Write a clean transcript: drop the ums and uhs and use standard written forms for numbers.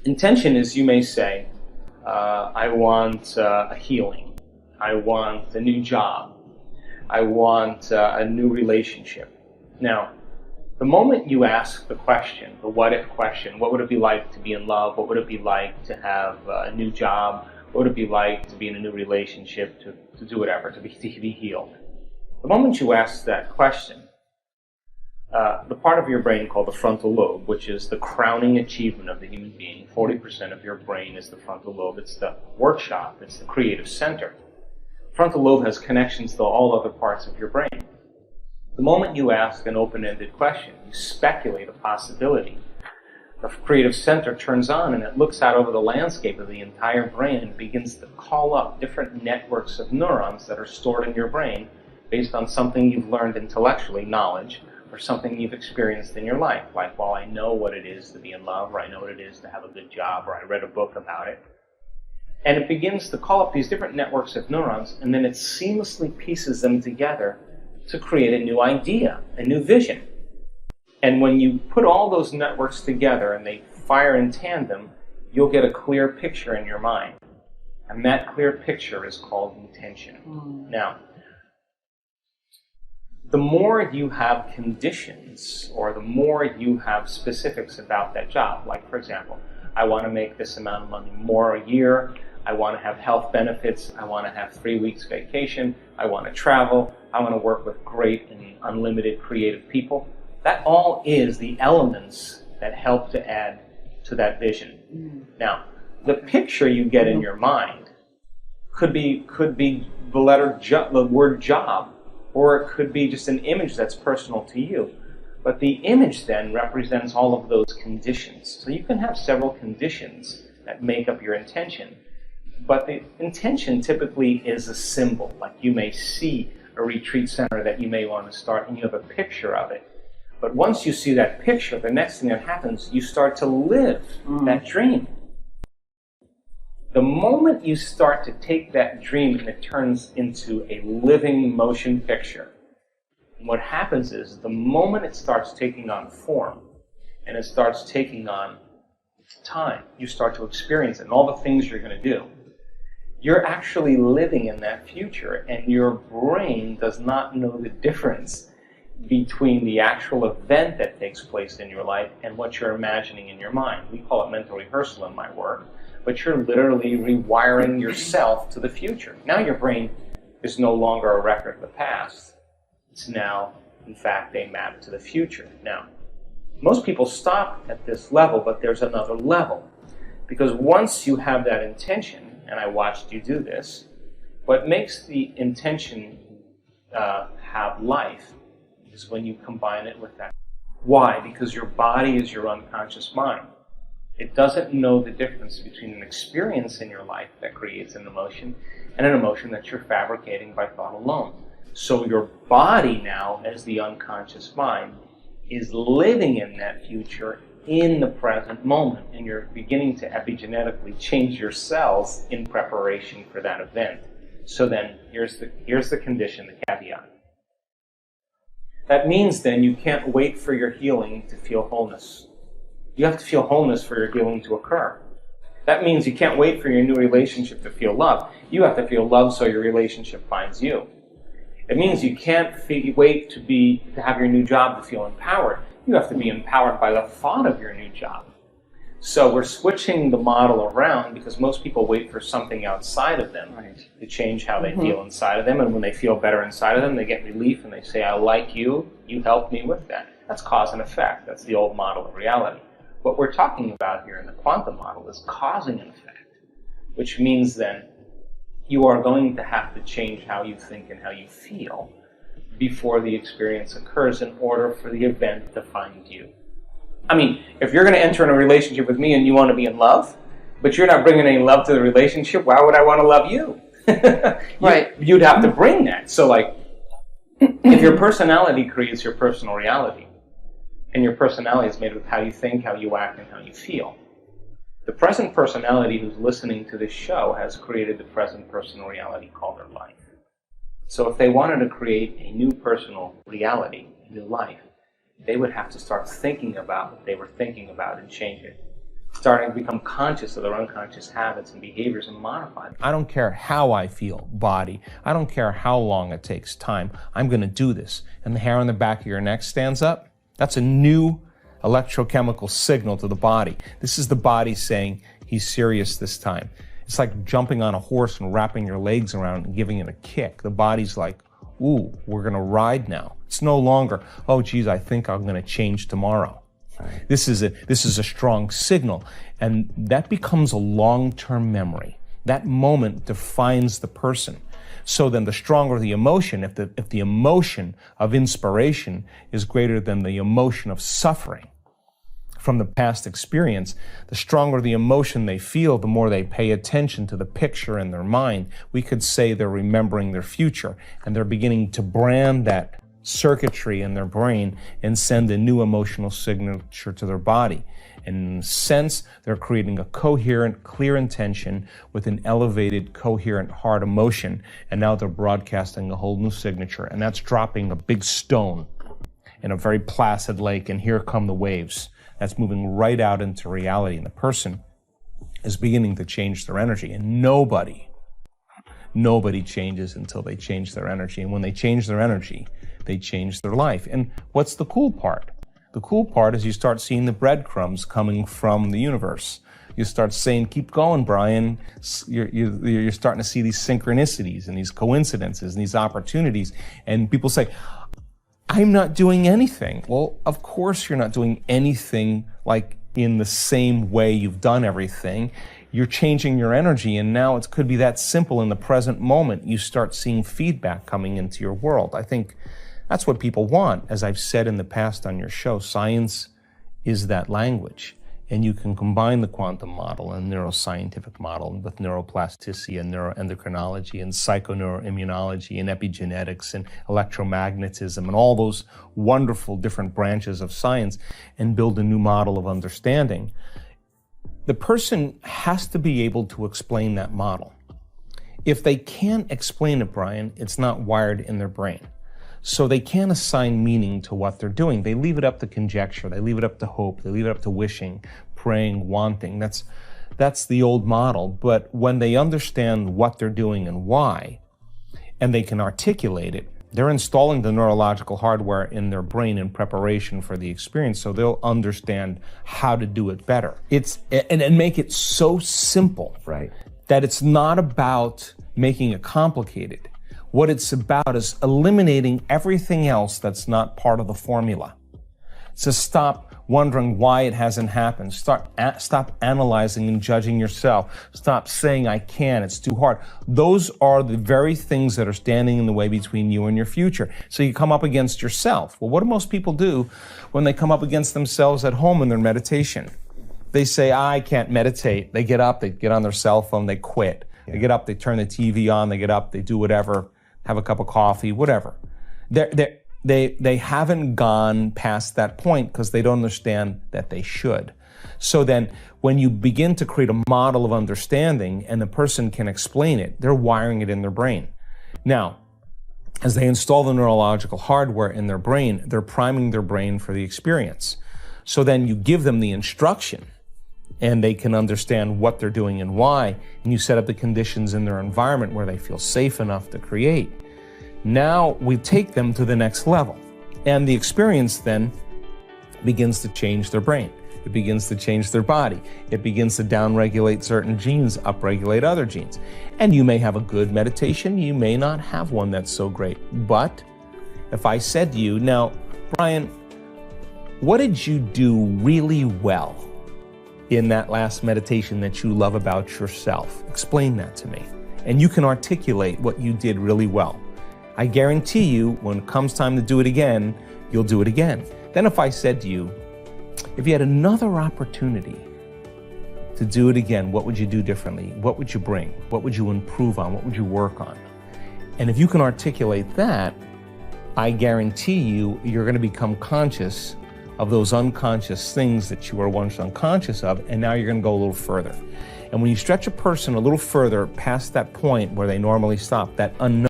Intention is, you may say, I want a healing. I want a new job. I want a new relationship. Now, the moment you ask the question, the what-if question, what would it be like to be in love? What would it be like to have a new job? What would it be like to be in a new relationship, to do whatever, to be healed? The moment you ask that question, the part of your brain called the frontal lobe, which is the crowning achievement of the human being, 40% of your brain is the frontal lobe. It's the workshop. It's the creative center. The frontal lobe has connections to all other parts of your brain. The moment you ask an open-ended question, you speculate a possibility, the creative center turns on and it looks out over the landscape of the entire brain and begins to call up different networks of neurons that are stored in your brain based on something you've learned intellectually, knowledge, or something you've experienced in your life. Like, well, I know what it is to be in love, or I know what it is to have a good job, or I read a book about it. And it begins to call up these different networks of neurons, and then it seamlessly pieces them together to create a new idea, a new vision. And when you put all those networks together and they fire in tandem, you'll get a clear picture in your mind. And that clear picture is called intention. Now, the more you have conditions, or the more you have specifics about that job, like, for example, I want to make this amount of money more a year, I want to have health benefits, I want to have 3 weeks vacation, I want to travel, I want to work with great and unlimited creative people. That all is the elements that help to add to that vision. Now, the picture you get in your mind could be the word job, or it could be just an image that's personal to you. But the image then represents all of those conditions. So you can have several conditions that make up your intention. But the intention typically is a symbol. Like, you may see a retreat center that you may want to start, and you have a picture of it. But once you see that picture, the next thing that happens, you start to live that dream. The moment you start to take that dream and it turns into a living motion picture, what happens is, the moment it starts taking on form and it starts taking on time, you start to experience it and all the things you're going to do, you're actually living in that future, and your brain does not know the difference between the actual event that takes place in your life and what you're imagining in your mind. We call it mental rehearsal in my work, but you're literally rewiring yourself to the future. Now your brain is no longer a record of the past. It's now, in fact, a map to the future. Now, most people stop at this level, but there's another level. Because once you have that intention, and I watched you do this, what makes the intention have life is when you combine it with that. Why? Because your body is your unconscious mind. It doesn't know the difference between an experience in your life that creates an emotion and an emotion that you're fabricating by thought alone. So your body now, as the unconscious mind, is living in that future in the present moment, and you're beginning to epigenetically change your cells in preparation for that event. So then, here's the condition, the caveat. That means then you can't wait for your healing to feel wholeness. You have to feel wholeness for your healing to occur. That means you can't wait for your new relationship to feel love. You have to feel love so your relationship finds you. It means you can't wait to have your new job to feel empowered. You have to be empowered by the thought of your new job. So we're switching the model around because most people wait for something outside of them to change how they feel inside of them. And when they feel better inside of them, they get relief and they say, I like you, you helped me with that. That's cause and effect. That's the old model of reality. What we're talking about here in the quantum model is causing an effect, which means then you are going to have to change how you think and how you feel before the experience occurs in order for the event to find you. I mean, if you're going to enter in a relationship with me and you want to be in love, but you're not bringing any love to the relationship, why would I want to love you? Right. You'd have to bring that. So, like, if your personality creates your personal reality, and your personality is made of how you think, how you act, and how you feel, the present personality who's listening to this show has created the present personal reality called their life. So if they wanted to create a new personal reality, a new life, they would have to start thinking about what they were thinking about and change it. starting to become conscious of their unconscious habits and behaviors and modify them. I don't care how I feel, body. I don't care how long it takes time. I'm going to do this. And the hair on the back of your neck stands up. That's a new electrochemical signal to the body. This is the body saying he's serious this time. It's like jumping on a horse and wrapping your legs around and giving it a kick. The body's like, ooh, we're going to ride now. It's no longer, oh, geez, I think I'm going to change tomorrow. Right. This is a strong signal, and that becomes a long-term memory. That moment defines the person. So then the stronger the emotion, if the emotion of inspiration is greater than the emotion of suffering from the past experience, the stronger the emotion they feel, the more they pay attention to the picture in their mind. We could say they're remembering their future, and they're beginning to brand that circuitry in their brain and send a new emotional signature to their body. In a sense, they're creating a coherent, clear intention with an elevated, coherent heart emotion, and now they're broadcasting a whole new signature, and that's dropping a big stone in a very placid lake, and here come the waves. That's moving right out into reality, and the person is beginning to change their energy, and nobody changes until they change their energy, and when they change their energy, they change their life. And what's the cool part? The cool part is you start seeing the breadcrumbs coming from the universe. You start saying, keep going, Brian. You're starting to see these synchronicities and these coincidences and these opportunities. And people say, I'm not doing anything. Well, of course you're not doing anything like in the same way you've done everything. You're changing your energy, and now it could be that simple in the present moment. You start seeing feedback coming into your world. I think that's what people want. As I've said in the past on your show, science is that language. And you can combine the quantum model and neuroscientific model with neuroplasticity and neuroendocrinology and psychoneuroimmunology and epigenetics and electromagnetism and all those wonderful different branches of science and build a new model of understanding. The person has to be able to explain that model. If they can't explain it, Brian, it's not wired in their brain. So they can't assign meaning to what they're doing. They leave it up to conjecture. They leave it up to hope. They leave it up to wishing, praying, wanting. That's the old model. But when they understand what they're doing and why, and they can articulate it, they're installing the neurological hardware in their brain in preparation for the experience, so they'll understand how to do it better. And make it so simple, right, that it's not about making it complicated. What it's about is eliminating everything else that's not part of the formula. So stop wondering why it hasn't happened. Stop analyzing and judging yourself. Stop saying, I can't, it's too hard. Those are the very things that are standing in the way between you and your future. So you come up against yourself. Well, what do most people do when they come up against themselves at home in their meditation? They say, I can't meditate. They get up, they get on their cell phone, they quit. Yeah. They get up, they turn the TV on, they get up, they do whatever, have a cup of coffee, whatever. They haven't gone past that point because they don't understand that they should. So then when you begin to create a model of understanding and the person can explain it, they're wiring it in their brain. Now, as they install the neurological hardware in their brain, they're priming their brain for the experience. So then you give them the instruction and they can understand what they're doing and why, and you set up the conditions in their environment where they feel safe enough to create. Now we take them to the next level, and the experience then begins to change their brain. It begins to change their body. It begins to downregulate certain genes, upregulate other genes. And you may have a good meditation, you may not have one that's so great. But if I said to you, now, Brian, what did you do really well in that last meditation that you love about yourself? Explain that to me. And you can articulate what you did really well. I guarantee you, when it comes time to do it again, you'll do it again. Then if I said to you, if you had another opportunity to do it again, what would you do differently? What would you bring? What would you improve on? What would you work on? And if you can articulate that, I guarantee you, you're going to become conscious of those unconscious things that you were once unconscious of, and now you're going to go a little further. And when you stretch a person a little further past that point where they normally stop, that unknown